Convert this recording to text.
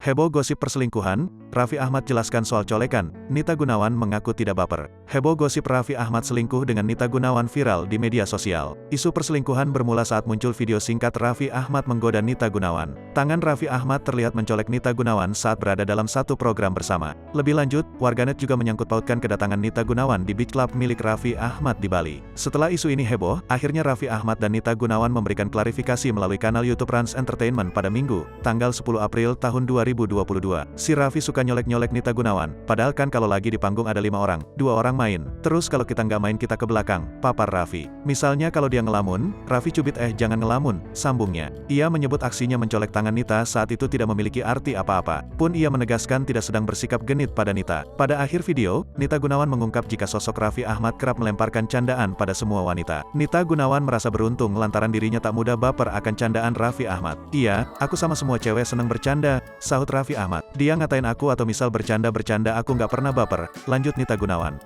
Heboh gosip perselingkuhan, Raffi Ahmad jelaskan soal colekan, Nita Gunawan mengaku tidak baper. Heboh gosip Raffi Ahmad selingkuh dengan Nita Gunawan viral di media sosial. Isu perselingkuhan bermula saat muncul video singkat Raffi Ahmad menggoda Nita Gunawan. Tangan Raffi Ahmad terlihat mencolek Nita Gunawan saat berada dalam satu program bersama. Lebih lanjut, warganet juga menyangkut pautkan kedatangan Nita Gunawan di beach club milik Raffi Ahmad di Bali. Setelah isu ini heboh, akhirnya Raffi Ahmad dan Nita Gunawan memberikan klarifikasi melalui kanal YouTube Rans Entertainment pada Minggu, tanggal 10 April tahun 2022. Si Raffi suka nyolek-nyolek Nita Gunawan, padahal kan kalau lagi di panggung ada 5 orang, 2 orang main. Terus kalau kita nggak main kita ke belakang, papar Raffi. Misalnya kalau dia ngelamun, Raffi cubit jangan ngelamun, sambungnya. Ia menyebut aksinya mencolek tangan Nita saat itu tidak memiliki arti apa-apa. Pun ia menegaskan tidak sedang bersikap genit pada Nita. Pada akhir video, Nita Gunawan mengungkap jika sosok Raffi Ahmad kerap melemparkan candaan pada semua wanita. Nita Gunawan merasa beruntung lantaran dirinya tak mudah baper akan candaan Raffi Ahmad. Iya, aku sama semua cewek seneng bercanda, sahut Raffi Ahmad. Dia ngatain aku atau misal bercanda-bercanda aku nggak pernah baper, lanjut Nita Gunawan.